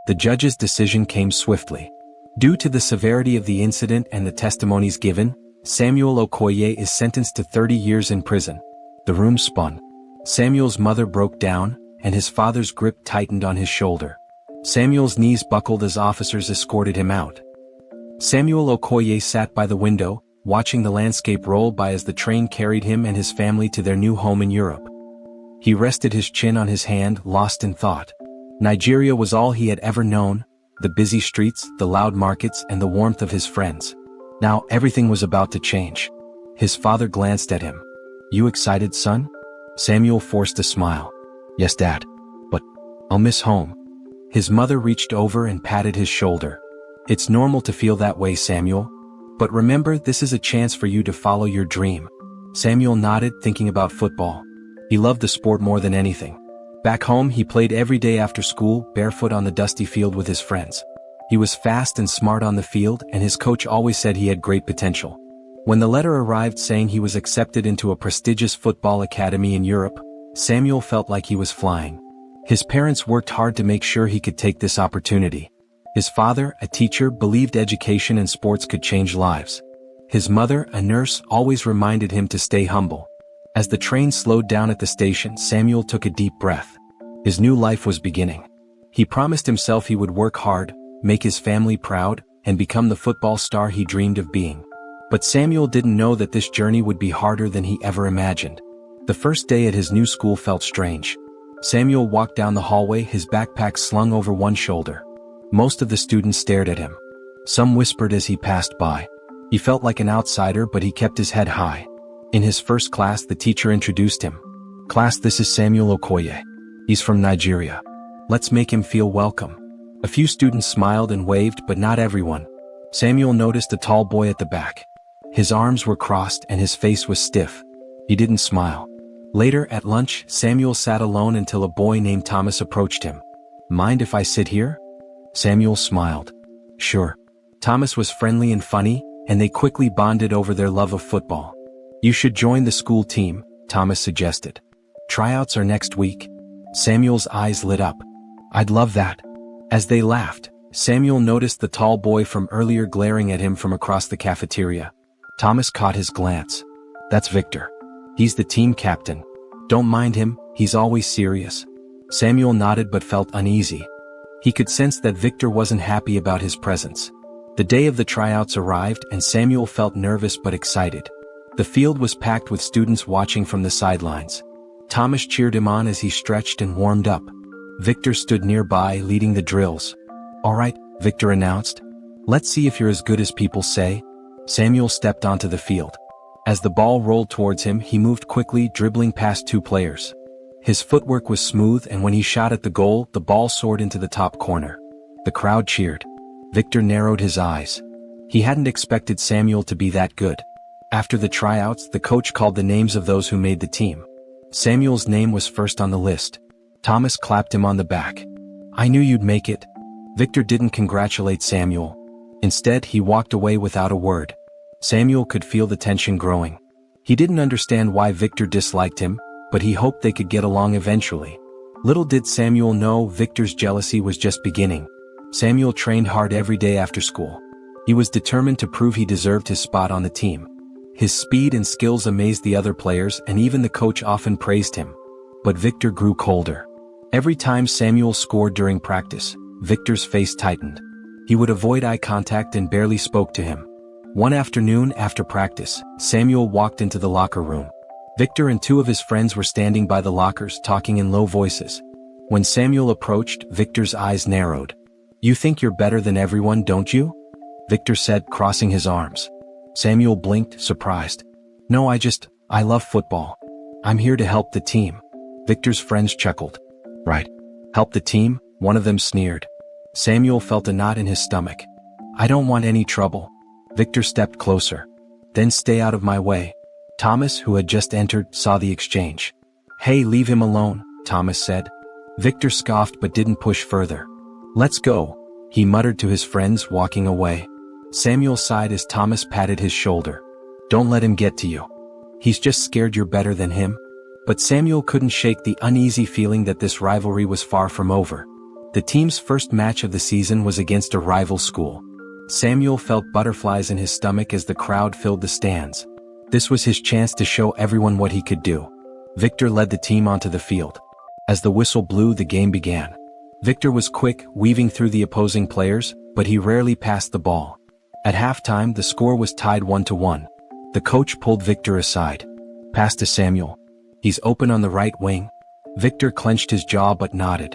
The judge's decision came swiftly. Due to the severity of the incident and the testimonies given, Samuel Okoye is sentenced to 30 years in prison. The room spun. Samuel's mother broke down, and his father's grip tightened on his shoulder. Samuel's knees buckled as officers escorted him out. Samuel Okoye sat by the window, watching the landscape roll by as the train carried him and his family to their new home in Europe. He rested his chin on his hand, lost in thought. Nigeria was all he had ever known, the busy streets, the loud markets, and the warmth of his friends. Now everything was about to change. His father glanced at him. "You excited, son?" Samuel forced a smile. "Yes, Dad. But I'll miss home." His mother reached over and patted his shoulder. "It's normal to feel that way, Samuel. But remember, this is a chance for you to follow your dream." Samuel nodded, thinking about football. He loved the sport more than anything. Back home, he played every day after school, barefoot on the dusty field with his friends. He was fast and smart on the field, and his coach always said he had great potential. When the letter arrived saying he was accepted into a prestigious football academy in Europe, Samuel felt like he was flying. His parents worked hard to make sure he could take this opportunity. His father, a teacher, believed education and sports could change lives. His mother, a nurse, always reminded him to stay humble. As the train slowed down at the station, Samuel took a deep breath. His new life was beginning. He promised himself he would work hard, make his family proud, and become the football star he dreamed of being. But Samuel didn't know that this journey would be harder than he ever imagined. The first day at his new school felt strange. Samuel walked down the hallway, his backpack slung over one shoulder. Most of the students stared at him. Some whispered as he passed by. He felt like an outsider, but he kept his head high. In his first class, the teacher introduced him. "Class, this is Samuel Okoye. He's from Nigeria. Let's make him feel welcome." A few students smiled and waved, but not everyone. Samuel noticed a tall boy at the back. His arms were crossed and his face was stiff. He didn't smile. Later, at lunch, Samuel sat alone until a boy named Thomas approached him. "Mind if I sit here?" Samuel smiled. "Sure." Thomas was friendly and funny, and they quickly bonded over their love of football. "You should join the school team," Thomas suggested. "Tryouts are next week." Samuel's eyes lit up. "I'd love that." As they laughed, Samuel noticed the tall boy from earlier glaring at him from across the cafeteria. Thomas caught his glance. "That's Victor. He's the team captain. Don't mind him, he's always serious." Samuel nodded but felt uneasy. He could sense that Victor wasn't happy about his presence. The day of the tryouts arrived and Samuel felt nervous but excited. The field was packed with students watching from the sidelines. Thomas cheered him on as he stretched and warmed up. Victor stood nearby, leading the drills. "All right," Victor announced. "Let's see if you're as good as people say." Samuel stepped onto the field. As the ball rolled towards him, he moved quickly, dribbling past two players. His footwork was smooth, and when he shot at the goal, the ball soared into the top corner. The crowd cheered. Victor narrowed his eyes. He hadn't expected Samuel to be that good. After the tryouts, the coach called the names of those who made the team. Samuel's name was first on the list. Thomas clapped him on the back. "I knew you'd make it." Victor didn't congratulate Samuel. Instead, he walked away without a word. Samuel could feel the tension growing. He didn't understand why Victor disliked him, but he hoped they could get along eventually. Little did Samuel know Victor's jealousy was just beginning. Samuel trained hard every day after school. He was determined to prove he deserved his spot on the team. His speed and skills amazed the other players, and even the coach often praised him. But Victor grew colder. Every time Samuel scored during practice, Victor's face tightened. He would avoid eye contact and barely spoke to him. One afternoon after practice, Samuel walked into the locker room. Victor and two of his friends were standing by the lockers talking in low voices. When Samuel approached, Victor's eyes narrowed. "You think you're better than everyone, don't you?" Victor said, crossing his arms. Samuel blinked, surprised. "No, I love football. I'm here to help the team." Victor's friends chuckled. "Right. Help the team?" one of them sneered. Samuel felt a knot in his stomach. "I don't want any trouble." Victor stepped closer. "Then stay out of my way." Thomas, who had just entered, saw the exchange. "Hey, leave him alone," Thomas said. Victor scoffed but didn't push further. "Let's go," he muttered to his friends, walking away. Samuel sighed as Thomas patted his shoulder. "Don't let him get to you. He's just scared you're better than him." But Samuel couldn't shake the uneasy feeling that this rivalry was far from over. The team's first match of the season was against a rival school. Samuel felt butterflies in his stomach as the crowd filled the stands. This was his chance to show everyone what he could do. Victor led the team onto the field. As the whistle blew, the game began. Victor was quick, weaving through the opposing players, but he rarely passed the ball. At halftime, the score was tied 1-1. The coach pulled Victor aside. "Pass to Samuel. He's open on the right wing." Victor clenched his jaw but nodded.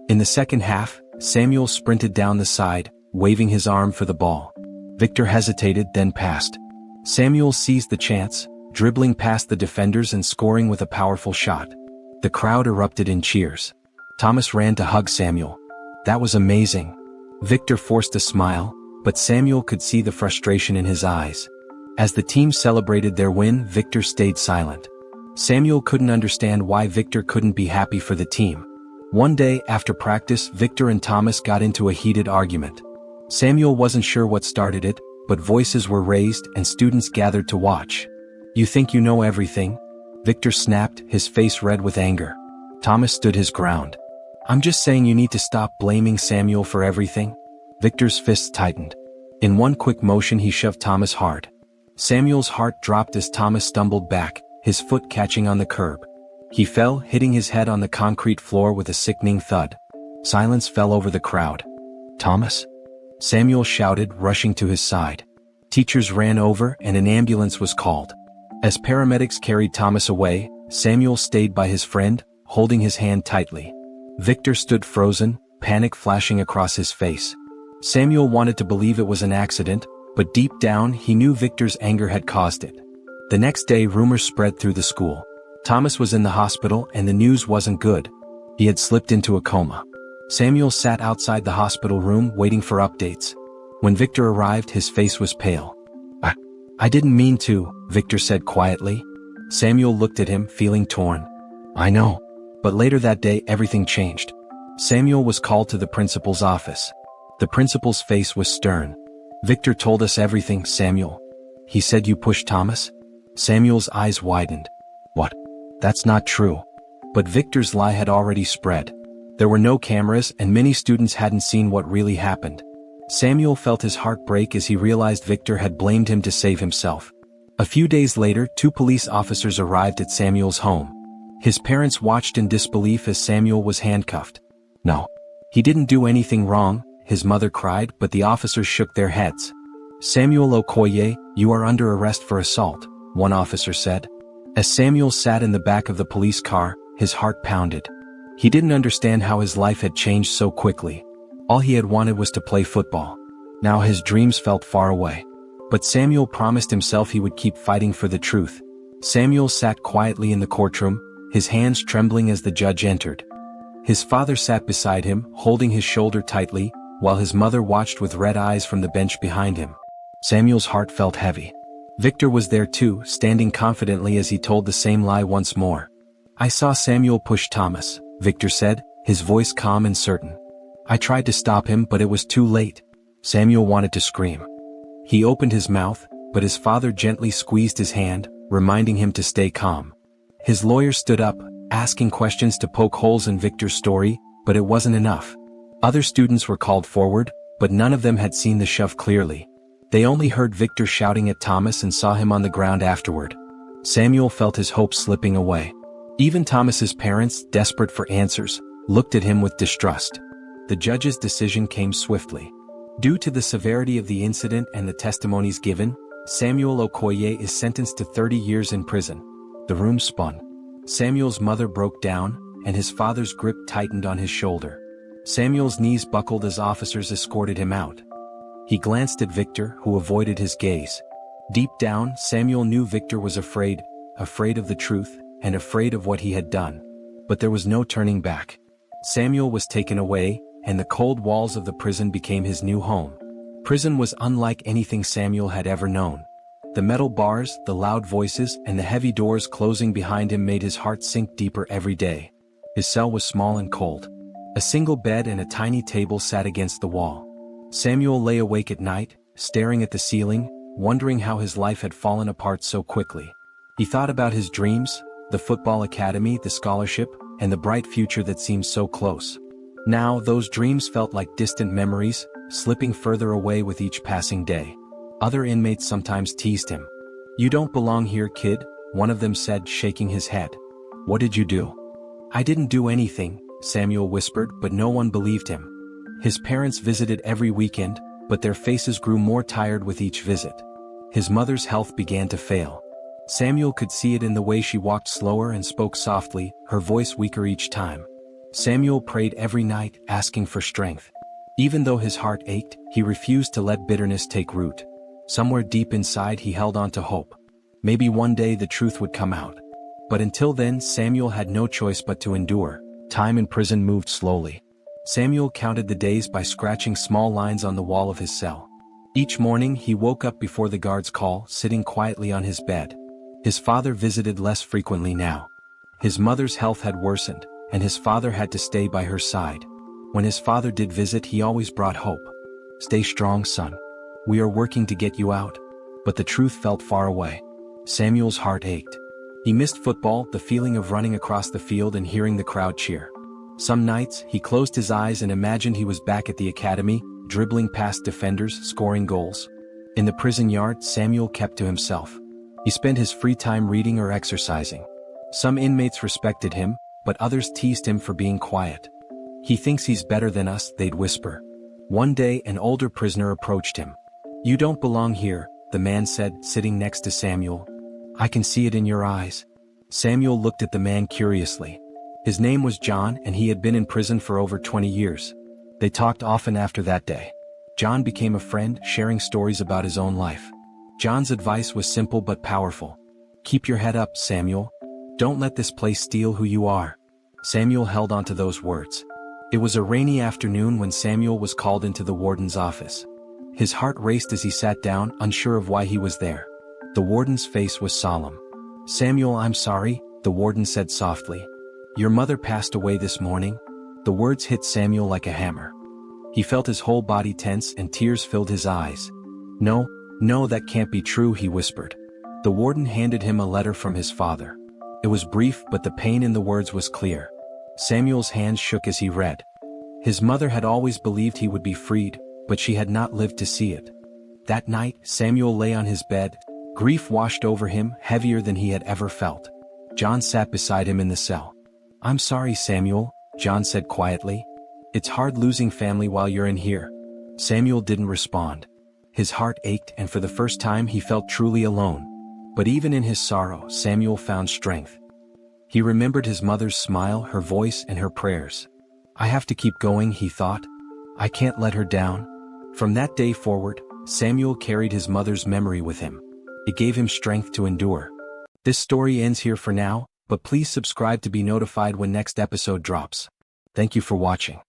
In the second half, Samuel sprinted down the side, waving his arm for the ball. Victor hesitated, then passed. Samuel seized the chance, dribbling past the defenders and scoring with a powerful shot. The crowd erupted in cheers. Thomas ran to hug Samuel. "That was amazing." Victor forced a smile, but Samuel could see the frustration in his eyes. As the team celebrated their win, Victor stayed silent. Samuel couldn't understand why Victor couldn't be happy for the team. One day after practice, Victor and Thomas got into a heated argument. Samuel wasn't sure what started it, but voices were raised and students gathered to watch. "You think you know everything?" Victor snapped, his face red with anger. Thomas stood his ground. "I'm just saying you need to stop blaming Samuel for everything." Victor's fists tightened. In one quick motion he shoved Thomas hard. Samuel's heart dropped as Thomas stumbled back, his foot catching on the curb. He fell, hitting his head on the concrete floor with a sickening thud. Silence fell over the crowd. "Thomas?" Samuel shouted, rushing to his side. Teachers ran over and an ambulance was called. As paramedics carried Thomas away, Samuel stayed by his friend, holding his hand tightly. Victor stood frozen, panic flashing across his face. Samuel wanted to believe it was an accident, but deep down he knew Victor's anger had caused it. The next day rumors spread through the school. Thomas was in the hospital and the news wasn't good. He had slipped into a coma. Samuel sat outside the hospital room waiting for updates. When Victor arrived, his face was pale. I didn't mean to," Victor said quietly. Samuel looked at him, feeling torn. "I know." But later that day everything changed. Samuel was called to the principal's office. The principal's face was stern. "Victor told us everything, Samuel. He said you pushed Thomas?" Samuel's eyes widened. "What? That's not true." But Victor's lie had already spread. There were no cameras and many students hadn't seen what really happened. Samuel felt his heart break as he realized Victor had blamed him to save himself. A few days later, 2 police officers arrived at Samuel's home. His parents watched in disbelief as Samuel was handcuffed. "No. He didn't do anything wrong," his mother cried, but the officers shook their heads. "Samuel Okoye, you are under arrest for assault," one officer said. As Samuel sat in the back of the police car, his heart pounded. He didn't understand how his life had changed so quickly. All he had wanted was to play football. Now his dreams felt far away. But Samuel promised himself he would keep fighting for the truth. Samuel sat quietly in the courtroom, his hands trembling as the judge entered. His father sat beside him, holding his shoulder tightly, while his mother watched with red eyes from the bench behind him. Samuel's heart felt heavy. Victor was there too, standing confidently as he told the same lie once more. "I saw Samuel push Thomas," Victor said, his voice calm and certain. "I tried to stop him, but it was too late." Samuel wanted to scream. He opened his mouth, but his father gently squeezed his hand, reminding him to stay calm. His lawyer stood up, asking questions to poke holes in Victor's story, but it wasn't enough. Other students were called forward, but none of them had seen the shove clearly. They only heard Victor shouting at Thomas and saw him on the ground afterward. Samuel felt his hopes slipping away. Even Thomas's parents, desperate for answers, looked at him with distrust. The judge's decision came swiftly. Due to the severity of the incident and the testimonies given, Samuel Okoye is sentenced to 30 years in prison. The room spun. Samuel's mother broke down, and his father's grip tightened on his shoulder. Samuel's knees buckled as officers escorted him out. He glanced at Victor, who avoided his gaze. Deep down, Samuel knew Victor was afraid of the truth, and afraid of what he had done. But there was no turning back. Samuel was taken away, and the cold walls of the prison became his new home. Prison was unlike anything Samuel had ever known. The metal bars, the loud voices, and the heavy doors closing behind him made his heart sink deeper every day. His cell was small and cold. A single bed and a tiny table sat against the wall. Samuel lay awake at night, staring at the ceiling, wondering how his life had fallen apart so quickly. He thought about his dreams, the football academy, the scholarship, and the bright future that seemed so close. Now, those dreams felt like distant memories, slipping further away with each passing day. Other inmates sometimes teased him. "You don't belong here, kid," one of them said, shaking his head. "What did you do?" "I didn't do anything," Samuel whispered, but no one believed him. His parents visited every weekend, but their faces grew more tired with each visit. His mother's health began to fail. Samuel could see it in the way she walked slower and spoke softly, her voice weaker each time. Samuel prayed every night, asking for strength. Even though his heart ached, he refused to let bitterness take root. Somewhere deep inside he held on to hope. Maybe one day the truth would come out. But until then, Samuel had no choice but to endure. Time in prison moved slowly. Samuel counted the days by scratching small lines on the wall of his cell. Each morning he woke up before the guard's call, sitting quietly on his bed. His father visited less frequently now. His mother's health had worsened, and his father had to stay by her side. When his father did visit, he always brought hope. "Stay strong, son. We are working to get you out." But the truth felt far away. Samuel's heart ached. He missed football, the feeling of running across the field and hearing the crowd cheer. Some nights, he closed his eyes and imagined he was back at the academy, dribbling past defenders, scoring goals. In the prison yard, Samuel kept to himself. He spent his free time reading or exercising. Some inmates respected him, but others teased him for being quiet. "He thinks he's better than us," they'd whisper. One day, an older prisoner approached him. "You don't belong here," the man said, sitting next to Samuel. "I can see it in your eyes." Samuel looked at the man curiously. His name was John, and he had been in prison for over 20 years. They talked often after that day. John became a friend, sharing stories about his own life. John's advice was simple but powerful. "Keep your head up, Samuel. Don't let this place steal who you are." Samuel held on to those words. It was a rainy afternoon when Samuel was called into the warden's office. His heart raced as he sat down, unsure of why he was there. The warden's face was solemn. "Samuel, I'm sorry," the warden said softly. "Your mother passed away this morning." The words hit Samuel like a hammer. He felt his whole body tense and tears filled his eyes. No, that can't be true," he whispered. The warden handed him a letter from his father. It was brief, but the pain in the words was clear. Samuel's hands shook as he read. His mother had always believed he would be freed, but she had not lived to see it. That night, Samuel lay on his bed. Grief washed over him, heavier than he had ever felt. John sat beside him in the cell. "I'm sorry, Samuel," John said quietly. "It's hard losing family while you're in here." Samuel didn't respond. His heart ached, and for the first time he felt truly alone. But even in his sorrow, Samuel found strength. He remembered his mother's smile, her voice, and her prayers. "I have to keep going," he thought. "I can't let her down." From that day forward, Samuel carried his mother's memory with him. It gave him strength to endure. This story ends here for now, but please subscribe to be notified when next episode drops. Thank you for watching.